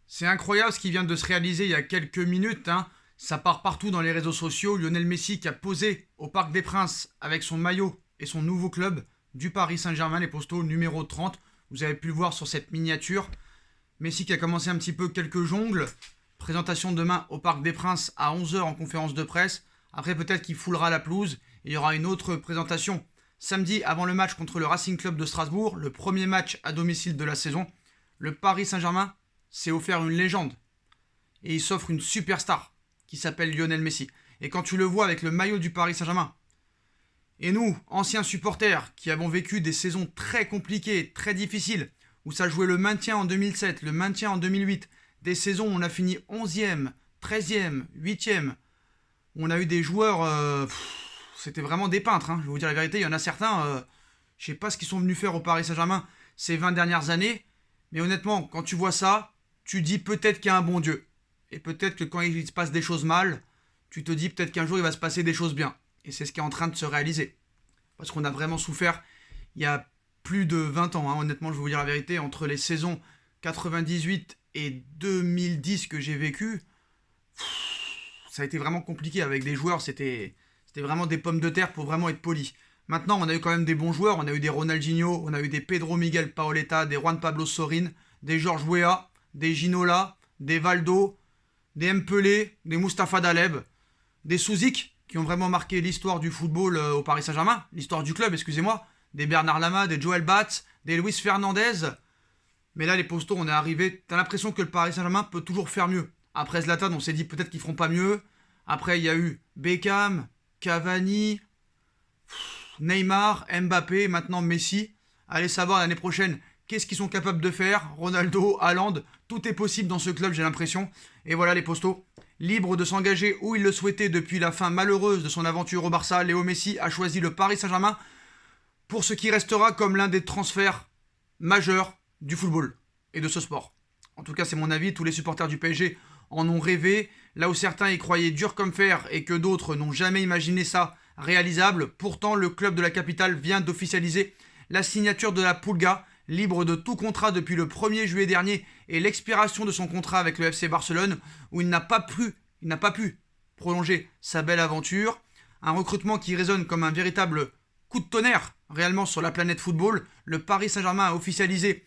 C'est incroyable ce qui vient de se réaliser il y a quelques minutes, hein. Ça part partout dans les réseaux sociaux. Lionel Messi qui a posé au Parc des Princes avec son maillot et son nouveau club du Paris Saint-Germain, les Postaux, numéro 30. Vous avez pu le voir sur cette miniature. Messi qui a commencé un petit peu quelques jongles. Présentation demain au Parc des Princes à 11 h en conférence de presse. Après peut-être qu'il foulera la pelouse et il y aura une autre présentation samedi avant le match contre le Racing Club de Strasbourg. Le premier match à domicile de la saison. Le Paris Saint-Germain s'est offert une légende. Et il s'offre une superstar qui s'appelle Lionel Messi. Et quand tu le vois avec le maillot du Paris Saint-Germain, et nous, anciens supporters, qui avons vécu des saisons très compliquées, très difficiles, où ça jouait le maintien en 2007, le maintien en 2008, des saisons où on a fini 11e, 13e, 8e, on a eu des joueurs, c'était vraiment des peintres, hein, je vais vous dire la vérité, il y en a certains, je sais pas ce qu'ils sont venus faire au Paris Saint-Germain ces 20 dernières années, mais honnêtement, quand tu vois ça, tu dis peut-être qu'il y a un bon Dieu. Et peut-être que quand il se passe des choses mal, tu te dis peut-être qu'un jour il va se passer des choses bien. Et c'est ce qui est en train de se réaliser. Parce qu'on a vraiment souffert il y a plus de 20 ans, hein, honnêtement, je vais vous dire la vérité, entre les saisons 98 et 2010 que j'ai vécu, ça a été vraiment compliqué avec des joueurs, c'était vraiment des pommes de terre pour vraiment être poli. Maintenant, on a eu quand même des bons joueurs, on a eu des Ronaldinho, on a eu des Pedro Miguel Paoletta, des Juan Pablo Sorin, des Georges Weah, des Ginola, des Valdo, des Mpelé, des Mustapha Daleb, des Souzik, qui ont vraiment marqué l'histoire du football au Paris Saint-Germain, l'histoire du club, excusez-moi, des Bernard Lama, des Joel Batz, des Luis Fernandez. Mais là, les Postos, on est arrivé, t'as l'impression que le Paris Saint-Germain peut toujours faire mieux. Après Zlatan, on s'est dit peut-être qu'ils feront pas mieux. Après, il y a eu Beckham, Cavani, Neymar, Mbappé, maintenant Messi. Allez savoir l'année prochaine qu'est-ce qu'ils sont capables de faire. Ronaldo, Haaland, tout est possible dans ce club, j'ai l'impression. Et voilà les Postos, libres de s'engager où ils le souhaitaient depuis la fin malheureuse de son aventure au Barça. Léo Messi a choisi le Paris Saint-Germain pour ce qui restera comme l'un des transferts majeurs du football et de ce sport. En tout cas, c'est mon avis, tous les supporters du PSG en ont rêvé. Là où certains y croyaient dur comme fer et que d'autres n'ont jamais imaginé ça réalisable, pourtant le club de la capitale vient d'officialiser la signature de la Pulga, libre de tout contrat depuis le 1er juillet dernier et l'expiration de son contrat avec le FC Barcelone, où il n'a pas pu prolonger sa belle aventure. Un recrutement qui résonne comme un véritable coup de tonnerre réellement sur la planète football. Le Paris Saint-Germain a officialisé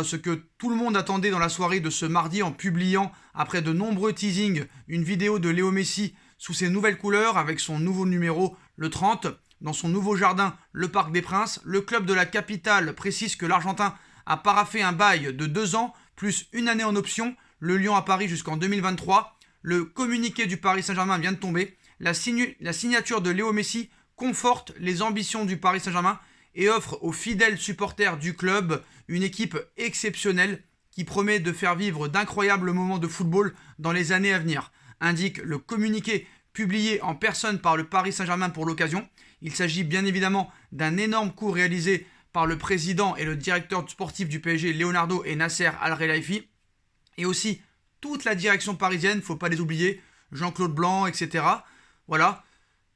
ce que tout le monde attendait dans la soirée de ce mardi en publiant, après de nombreux teasings, une vidéo de Léo Messi sous ses nouvelles couleurs avec son nouveau numéro, le 30, dans son nouveau jardin, le Parc des Princes. Le club de la capitale précise que l'Argentin a paraphé un bail de 2 ans, plus une année en option, le Lyon à Paris jusqu'en 2023. Le communiqué du Paris Saint-Germain vient de tomber. La signature de Léo Messi conforte les ambitions du Paris Saint-Germain et offre aux fidèles supporters du club une équipe exceptionnelle qui promet de faire vivre d'incroyables moments de football dans les années à venir, indique le communiqué publié en personne par le Paris Saint-Germain pour l'occasion. Il s'agit bien évidemment d'un énorme coup réalisé par le président et le directeur sportif du PSG, Leonardo et Nasser Al-Khelaifi, et aussi toute la direction parisienne, faut pas les oublier, Jean-Claude Blanc, etc. Voilà,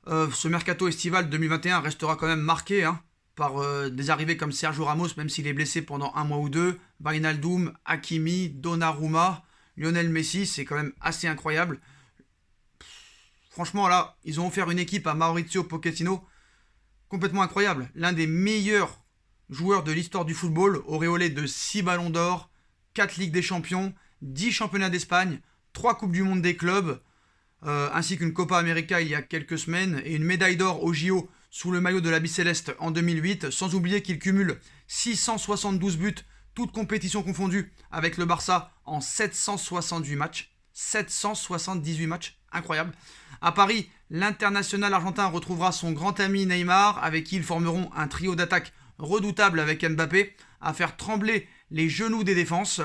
ce mercato estival 2021 restera quand même marqué par des arrivées comme Sergio Ramos, même s'il est blessé pendant un mois ou deux, Wijnaldum, Hakimi, Donnarumma, Lionel Messi, c'est quand même assez incroyable. Franchement, là, ils ont offert une équipe à Maurizio Pochettino complètement incroyable. L'un des meilleurs joueurs de l'histoire du football, auréolé de 6 ballons d'or, 4 Ligues des Champions, 10 championnats d'Espagne, 3 Coupes du Monde des clubs, ainsi qu'une Copa América il y a quelques semaines, et une médaille d'or au JO sous le maillot de la Bicéleste en 2008, sans oublier qu'il cumule 672 buts, toutes compétitions confondues, avec le Barça en 768 matchs. 778 matchs, incroyable. À Paris, l'international argentin retrouvera son grand ami Neymar, avec qui ils formeront un trio d'attaque redoutable avec Mbappé, à faire trembler les genoux des défenses.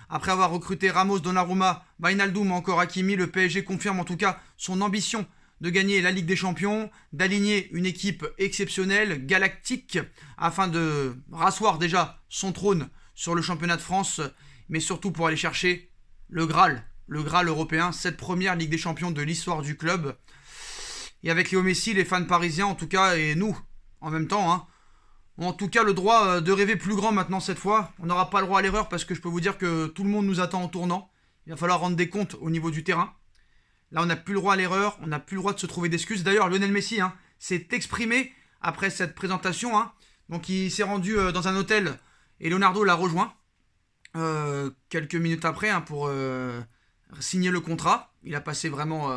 Après avoir recruté Ramos, Donnarumma, Wijnaldum ou encore Hakimi, le PSG confirme en tout cas son ambition de gagner la Ligue des Champions, d'aligner une équipe exceptionnelle, galactique, afin de rasseoir déjà son trône sur le championnat de France, mais surtout pour aller chercher le Graal européen, cette première Ligue des Champions de l'histoire du club. Et avec Léo Messi, les fans parisiens en tout cas, et nous en même temps, ont en tout cas le droit de rêver plus grand maintenant cette fois. On n'aura pas le droit à l'erreur parce que je peux vous dire que tout le monde nous attend en tournant. Il va falloir rendre des comptes au niveau du terrain. Là, on n'a plus le droit à l'erreur, on n'a plus le droit de se trouver d'excuses. D'ailleurs, Lionel Messi s'est exprimé après cette présentation. Donc, il s'est rendu dans un hôtel et Leonardo l'a rejoint quelques minutes après pour signer le contrat. Il a passé vraiment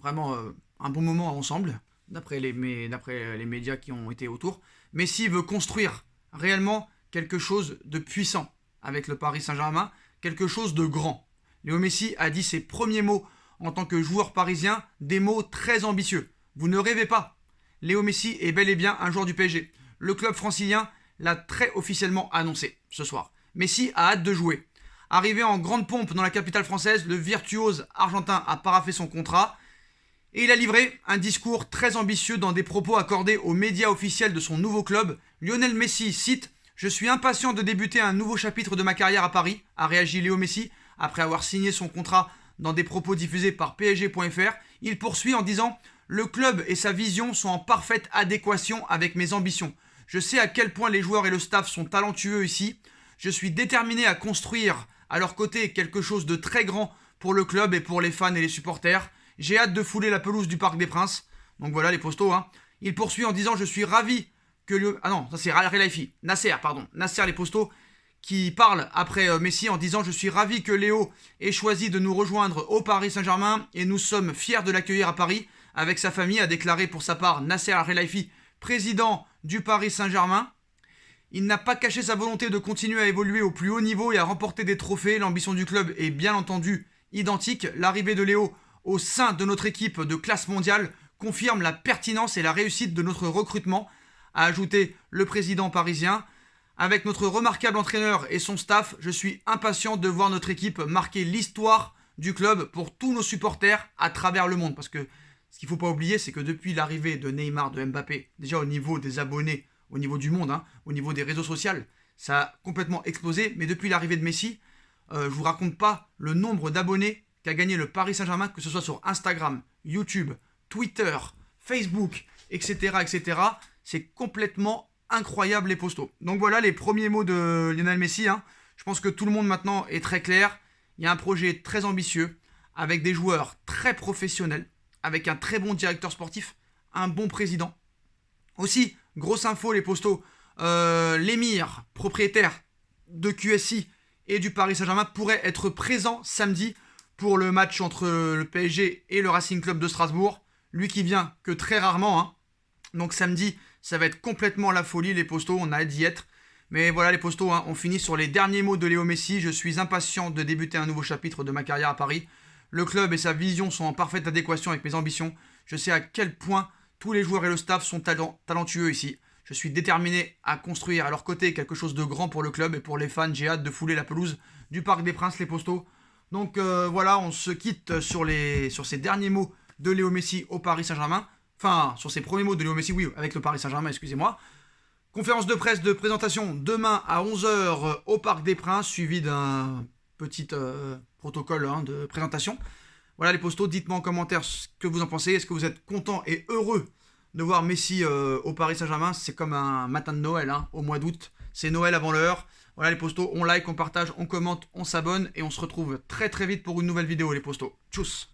un bon moment ensemble, d'après les médias qui ont été autour. Messi veut construire réellement quelque chose de puissant avec le Paris Saint-Germain, quelque chose de grand. Léo Messi a dit ses premiers mots en tant que joueur parisien, des mots très ambitieux. Vous ne rêvez pas. Léo Messi est bel et bien un joueur du PSG. Le club francilien l'a très officiellement annoncé ce soir. Messi a hâte de jouer. Arrivé en grande pompe dans la capitale française, le virtuose argentin a paraphé son contrat et il a livré un discours très ambitieux dans des propos accordés aux médias officiels de son nouveau club. Lionel Messi cite « Je suis impatient de débuter un nouveau chapitre de ma carrière à Paris », a réagi Léo Messi après avoir signé son contrat dans des propos diffusés par PSG.fr. Il poursuit en disant « Le club et sa vision sont en parfaite adéquation avec mes ambitions. Je sais à quel point les joueurs et le staff sont talentueux ici. Je suis déterminé à construire à leur côté quelque chose de très grand pour le club et pour les fans et les supporters. J'ai hâte de fouler la pelouse du Parc des Princes. » Donc voilà les postos. Il poursuit en disant « Je suis ravi que... » Ah non, ça c'est Relaifi. Nasser les postos qui parle après Messi en disant « Je suis ravi que Léo ait choisi de nous rejoindre au Paris Saint-Germain et nous sommes fiers de l'accueillir à Paris avec sa famille », a déclaré pour sa part Nasser Relaifi, président du Paris Saint-Germain. Il n'a pas caché sa volonté de continuer à évoluer au plus haut niveau et à remporter des trophées. L'ambition du club est bien entendu identique. L'arrivée de Léo au sein de notre équipe de classe mondiale confirme la pertinence et la réussite de notre recrutement, a ajouté le président parisien. Avec notre remarquable entraîneur et son staff, je suis impatient de voir notre équipe marquer l'histoire du club pour tous nos supporters à travers le monde. Parce que ce qu'il ne faut pas oublier, c'est que depuis l'arrivée de Neymar, de Mbappé, déjà au niveau des abonnés, au niveau du monde, au niveau des réseaux sociaux, ça a complètement explosé. Mais depuis l'arrivée de Messi, je ne vous raconte pas le nombre d'abonnés qu'a gagné le Paris Saint-Germain, que ce soit sur Instagram, YouTube, Twitter, Facebook, etc. etc. C'est complètement incroyable les postos. Donc voilà les premiers mots de Lionel Messi. Je pense que tout le monde maintenant est très clair. Il y a un projet très ambitieux, avec des joueurs très professionnels, avec un très bon directeur sportif, un bon président. Aussi, grosse info les postos, l'émir, propriétaire de QSI et du Paris Saint-Germain, pourrait être présent samedi pour le match entre le PSG et le Racing Club de Strasbourg. Lui qui vient que très rarement. Donc samedi, ça va être complètement la folie les postos, on a hâte d'y être. Mais voilà les postos, on finit sur les derniers mots de Léo Messi. Je suis impatient de débuter un nouveau chapitre de ma carrière à Paris. Le club et sa vision sont en parfaite adéquation avec mes ambitions. Je sais à quel point tous les joueurs et le staff sont talentueux ici. Je suis déterminé à construire à leur côté quelque chose de grand pour le club et pour les fans. J'ai hâte de fouler la pelouse du Parc des Princes, les postos. Donc voilà, on se quitte sur ces derniers mots de Léo Messi au Paris Saint-Germain. Enfin, sur ces premiers mots de Léo Messi, oui, avec le Paris Saint-Germain, excusez-moi. Conférence de presse de présentation demain à 11h au Parc des Princes, suivi d'un petit protocole de présentation. Voilà les postos, dites-moi en commentaire ce que vous en pensez. Est-ce que vous êtes content et heureux de voir Messi au Paris Saint-Germain? C'est comme un matin de Noël, au mois d'août. C'est Noël avant l'heure. Voilà les postos, on like, on partage, on commente, on s'abonne et on se retrouve très très vite pour une nouvelle vidéo les postos. Tchuss!